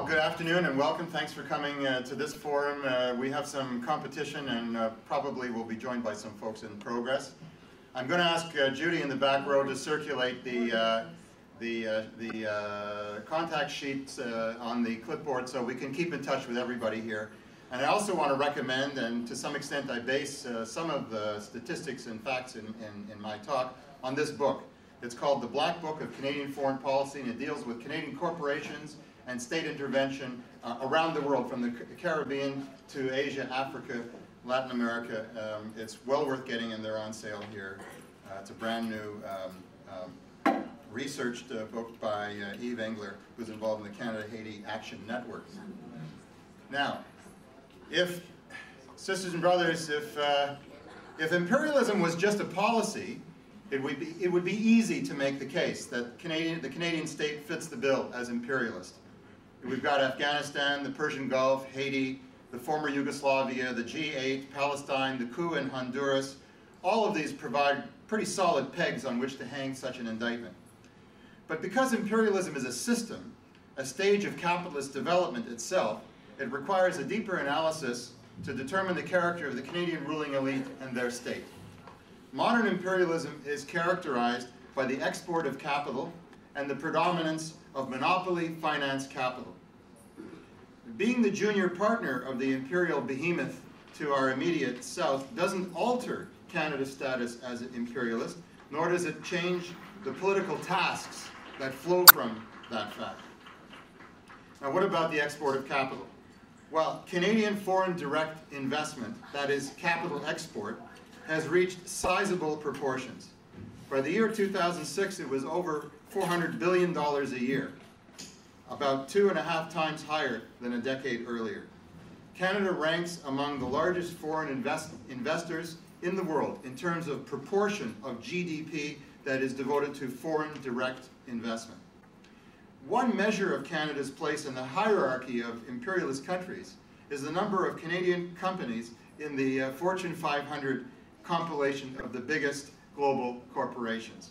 good afternoon and welcome. Thanks for coming to this forum. We have some competition and probably will be joined by some folks in progress. I'm going to ask Judy in the back row to circulate the contact sheets on the clipboard so we can keep in touch with everybody here. And I also want to recommend, and to some extent I base some of the statistics and facts in my talk on this book. It's called The Black Book of Canadian Foreign Policy, and it deals with Canadian corporations and state intervention around the world, from the Caribbean to Asia, Africa, Latin America. It's well worth getting, and they're on sale here. It's a brand new researched book by Eve Engler, who's involved in the Canada-Haiti Action Network. Now, if, sisters and brothers, if imperialism was just a policy, it would be easy to make the case that the Canadian state fits the bill as imperialist. We've got Afghanistan, the Persian Gulf, Haiti, the former Yugoslavia, the G8, Palestine, the coup in Honduras. All of these provide pretty solid pegs on which to hang such an indictment. But because imperialism is a system, a stage of capitalist development itself, it requires a deeper analysis to determine the character of the Canadian ruling elite and their state. Modern imperialism is characterized by the export of capital and the predominance of monopoly finance capital. Being the junior partner of the imperial behemoth to our immediate south doesn't alter Canada's status as an imperialist, nor does it change the political tasks that flow from that fact. Now, what about the export of capital? Well, Canadian foreign direct investment, that is capital export, has reached sizable proportions. By the year 2006, it was over $400 billion a year, about 2.5 times higher than a decade earlier. Canada ranks among the largest foreign investors in the world in terms of proportion of GDP that is devoted to foreign direct investment. One measure of Canada's place in the hierarchy of imperialist countries is the number of Canadian companies in the Fortune 500 compilation of the biggest global corporations.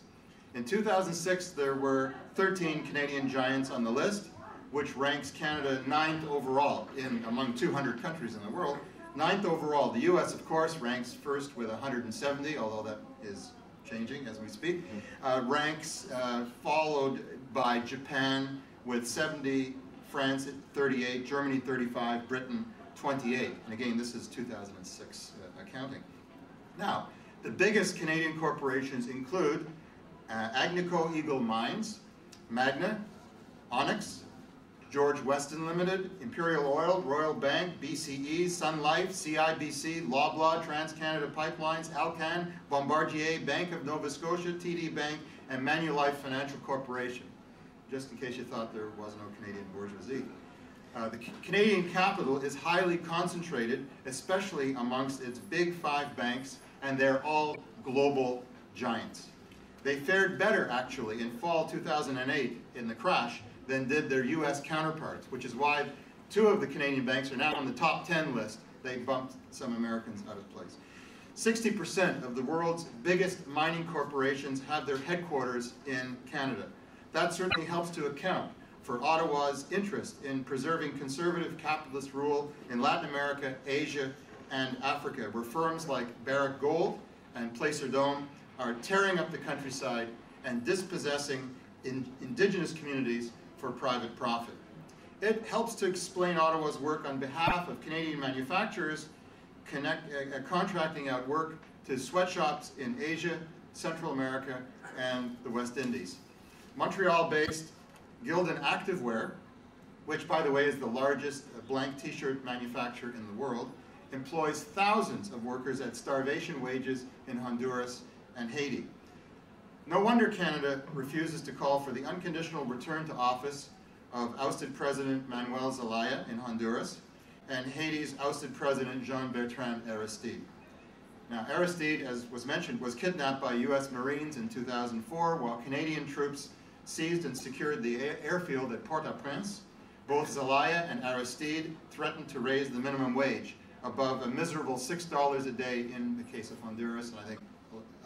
In 2006, there were 13 Canadian giants on the list, which ranks Canada 9th overall among 200 countries in the world. 9th overall. The US, of course, ranks first with 170, although that is changing as we speak. Ranks followed by Japan with 70, France at 38, Germany 35, Britain 28. And again, this is 2006 accounting. Now, the biggest Canadian corporations include Agnico Eagle Mines, Magna, Onyx, George Weston Limited, Imperial Oil, Royal Bank, BCE, Sun Life, CIBC, Loblaw, TransCanada Pipelines, Alcan, Bombardier, Bank of Nova Scotia, TD Bank, and Manulife Financial Corporation, just in case you thought there was no Canadian bourgeoisie. The Canadian capital is highly concentrated, especially amongst its big 5 banks, and they're all global giants. They fared better, actually, in fall 2008 in the crash than did their US counterparts, which is why 2 of the Canadian banks are now on the top 10 list. They bumped some Americans out of place. 60% of the world's biggest mining corporations have their headquarters in Canada. That certainly helps to account for Ottawa's interest in preserving conservative capitalist rule in Latin America, Asia, and Africa, where firms like Barrick Gold and Placer Dome are tearing up the countryside and dispossessing indigenous communities for private profit. It helps to explain Ottawa's work on behalf of Canadian manufacturers, contracting out work to sweatshops in Asia, Central America, and the West Indies. Montreal-based Gildan Activewear, which, by the way, is the largest blank t-shirt manufacturer in the world, employs thousands of workers at starvation wages in Honduras and Haiti. No wonder Canada refuses to call for the unconditional return to office of ousted President Manuel Zelaya in Honduras and Haiti's ousted President Jean-Bertrand Aristide. Now, Aristide, as was mentioned, was kidnapped by US Marines in 2004 while Canadian troops seized and secured the airfield at Port-au-Prince. Both Zelaya and Aristide threatened to raise the minimum wage above a miserable $6 a day in the case of Honduras, and I think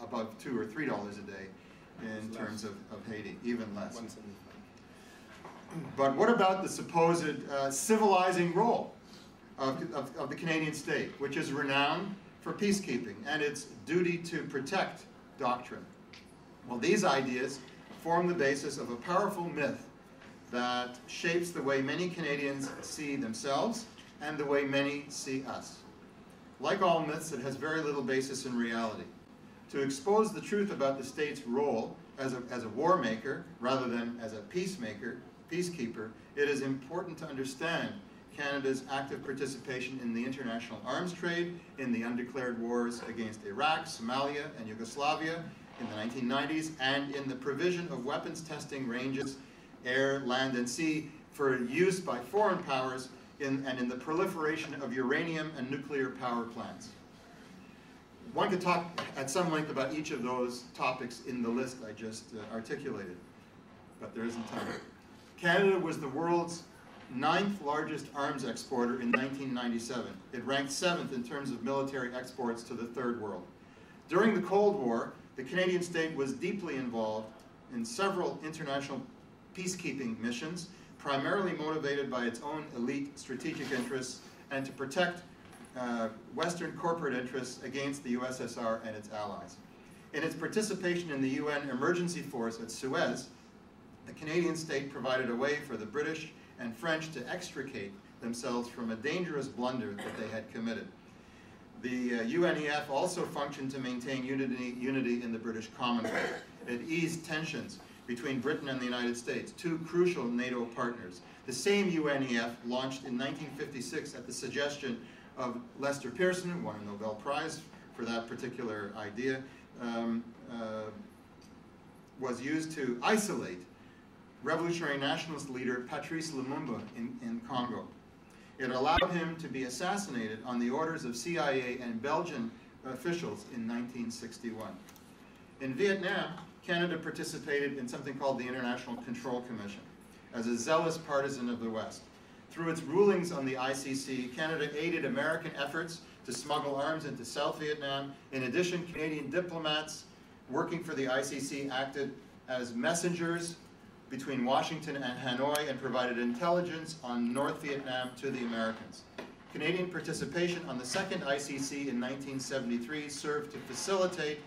above $2 or $3 a day in terms of Haiti, even less. But what about the supposed civilizing role of the Canadian state, which is renowned for peacekeeping and its duty to protect doctrine? Well, these ideas form the basis of a powerful myth that shapes the way many Canadians see themselves and the way many see us. Like all myths, it has very little basis in reality. To expose the truth about the state's role as a war maker rather than as a peacekeeper, it is important to understand Canada's active participation in the international arms trade, in the undeclared wars against Iraq, Somalia, and Yugoslavia in the 1990s, and in the provision of weapons testing ranges, air, land, and sea for use by foreign powers and in the proliferation of uranium and nuclear power plants. One could talk at some length about each of those topics in the list I just articulated, but there isn't time. Canada was the world's 9th largest arms exporter in 1997. It ranked 7th in terms of military exports to the Third World. During the Cold War, the Canadian state was deeply involved in several international peacekeeping missions, primarily motivated by its own elite strategic interests and to protect Western corporate interests against the USSR and its allies. In its participation in the UN emergency force at Suez, the Canadian state provided a way for the British and French to extricate themselves from a dangerous blunder that they had committed. The UNEF also functioned to maintain unity in the British Commonwealth. It eased tensions between Britain and the United States, two crucial NATO partners. The same UNEF, launched in 1956 at the suggestion of Lester Pearson, who won a Nobel Prize for that particular idea, was used to isolate revolutionary nationalist leader Patrice Lumumba in Congo. It allowed him to be assassinated on the orders of CIA and Belgian officials in 1961. In Vietnam, Canada participated in something called the International Control Commission as a zealous partisan of the West. Through its rulings on the ICC, Canada aided American efforts to smuggle arms into South Vietnam. In addition, Canadian diplomats working for the ICC acted as messengers between Washington and Hanoi and provided intelligence on North Vietnam to the Americans. Canadian participation on the second ICC in 1973 served to facilitate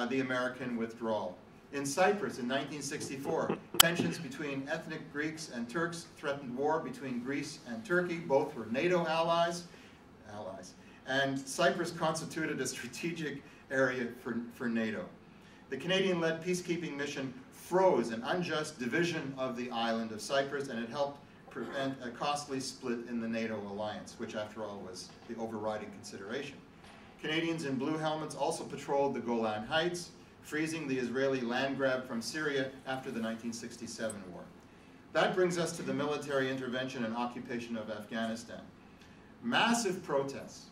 the American withdrawal. In Cyprus in 1964, tensions between ethnic Greeks and Turks threatened war between Greece and Turkey. Both were NATO allies, and Cyprus constituted a strategic area for NATO. The Canadian-led peacekeeping mission froze an unjust division of the island of Cyprus, and it helped prevent a costly split in the NATO alliance, which after all was the overriding consideration. Canadians in blue helmets also patrolled the Golan Heights, freezing the Israeli land grab from Syria after the 1967 war. That brings us to the military intervention and occupation of Afghanistan. Massive protests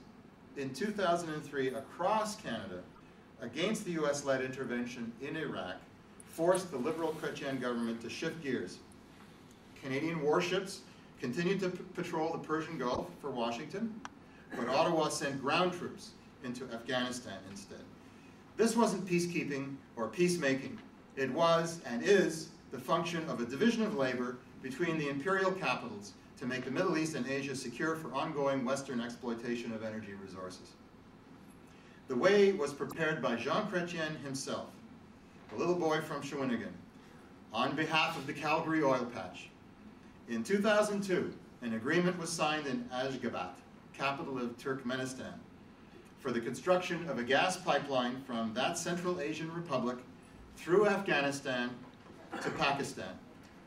in 2003 across Canada against the US-led intervention in Iraq forced the Liberal Chrétien government to shift gears. Canadian warships continued to patrol the Persian Gulf for Washington, but Ottawa sent ground troops into Afghanistan instead. This wasn't peacekeeping or peacemaking. It was and is the function of a division of labor between the imperial capitals to make the Middle East and Asia secure for ongoing Western exploitation of energy resources. The way was prepared by Jean Chrétien himself, a little boy from Shawinigan, on behalf of the Calgary oil patch. In 2002, an agreement was signed in Ashgabat, capital of Turkmenistan, for the construction of a gas pipeline from that Central Asian republic through Afghanistan to Pakistan.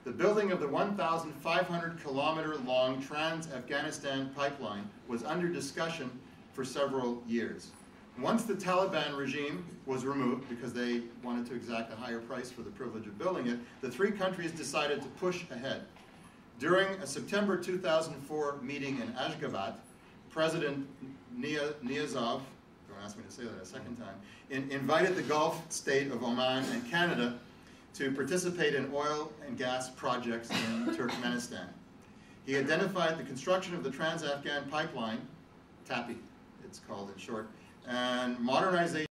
The building of the 1,500-kilometer-long Trans-Afghanistan pipeline was under discussion for several years. Once the Taliban regime was removed, because they wanted to exact a higher price for the privilege of building it, the three countries decided to push ahead. During a September 2004 meeting in Ashgabat, President Niyazov, don't ask me to say that a second time, invited the Gulf state of Oman and Canada to participate in oil and gas projects in Turkmenistan. He identified the construction of the Trans-Afghan pipeline, TAPI it's called in short, and modernization